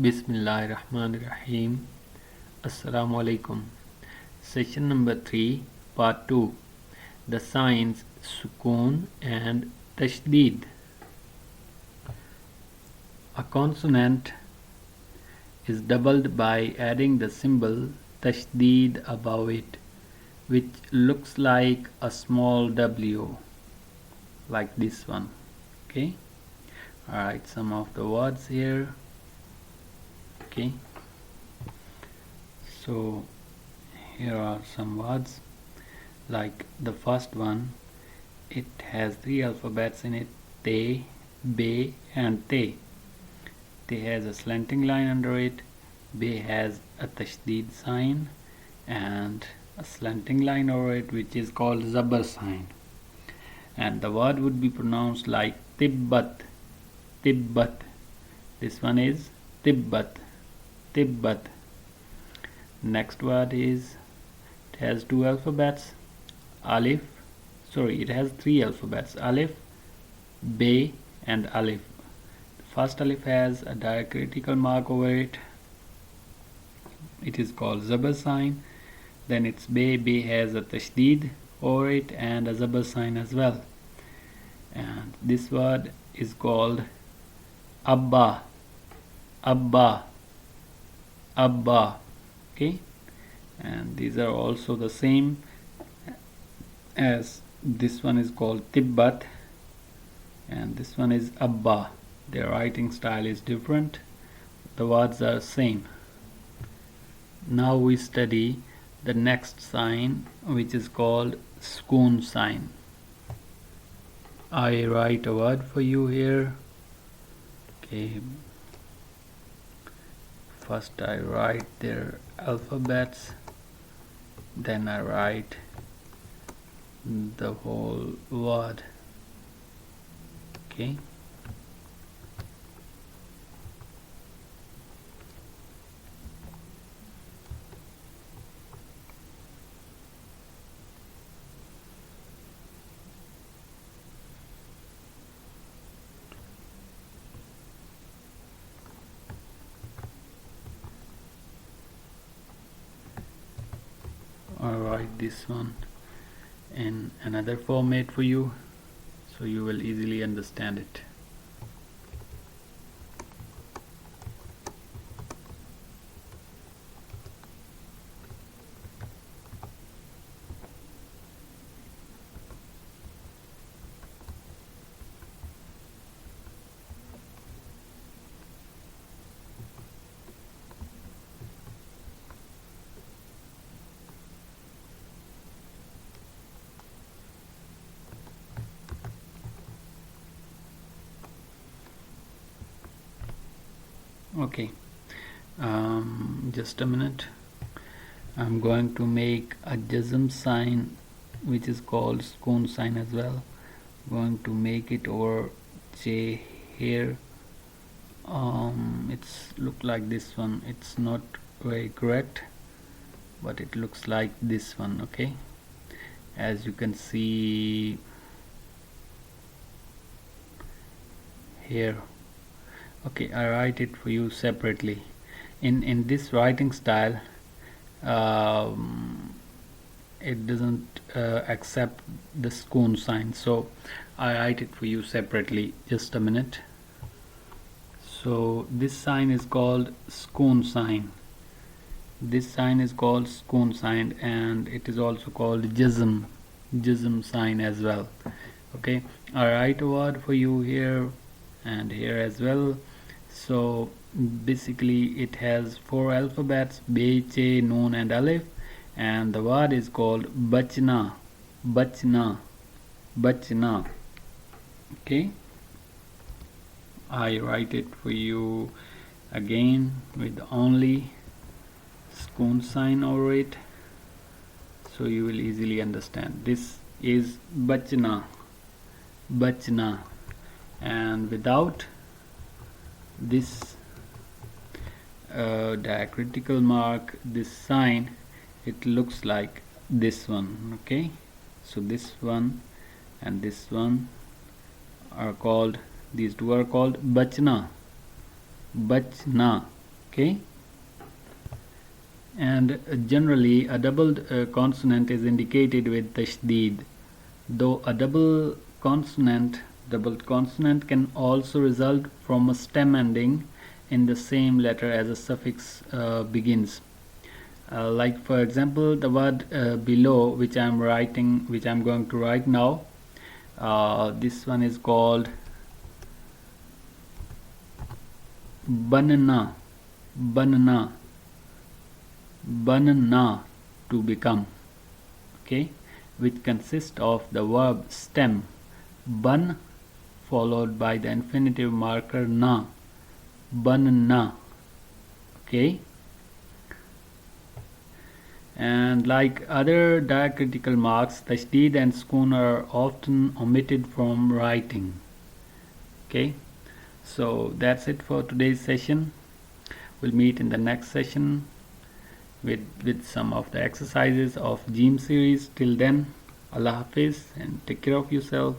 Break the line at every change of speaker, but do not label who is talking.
Bismillahirrahmanirrahim. Assalamu alaikum. Session number 3, part 2. The signs Sakoon and Tashdeed. A consonant is doubled by adding the symbol Tashdeed above it, which looks like a small W, like this one. Okay. Alright, some of the words here. Okay, so here are some words. Like the first one, it has 3 alphabets in it: te, be and te. Te has a slanting line under it, be has a tashdeed sign and a slanting line over it, which is called zabar sign, and the word would be pronounced like tibbat. Tibbat. This one is tibbat. Tibbat. Next word is, it has 2 alphabets, it has 3 alphabets: alif, be and alif. The first alif has a diacritical mark over it, it is called zabar sign. Then it's be has a tashdeed over it and a zabar sign as well, and this word is called abba. Abba. Abba. Okay, and these are also the same as this one is called tibbat and this one is abba. Their writing style is different, the words are same. Now we study the next sign, which is called Sakoon sign. I write a word for you here. Okay, first I write their alphabets, then I write the whole word. Okay, I'll write this one in another format for you so you will easily understand it. Okay, just a minute. I'm going to make a jazm sign, which is called Sakoon sign as well. I'm going to make it over J here. It's look like this one. It's not very correct, but it looks like this one. Okay, as you can see here. Okay, I write it for you separately. In this writing style, it doesn't accept the Sakoon sign, so I write it for you separately. Just a minute. So this sign is called Sakoon sign. This sign is called Sakoon sign, and it is also called jazm sign as well. Okay, I write a word for you here and here as well. So basically it has 4 alphabets: be, che, noon and alif, and the word is called bachna. Bachna. Bachna. Okay, I write it for you again with only Sakoon sign over it so you will easily understand. This is bachna. Bachna, and without this diacritical mark, this sign, it looks like this one. Okay, so this one and this one are called, these two are called bachna. Bachna. Okay, and generally a doubled consonant is indicated with Tashdeed, though a doubled consonant can also result from a stem ending in the same letter as a suffix begins. Like for example, the word below, which I'm going to write now. This one is called banana, banana, banana, to become. Okay, which consists of the verb stem bun followed by the infinitive marker na, banana. Okay, and like other diacritical marks, Tashdeed and Sakoon are often omitted from writing. Okay, so that's it for today's session. We'll meet in the next session with some of the exercises of Gym series. Till then, Allah Hafiz and take care of yourself.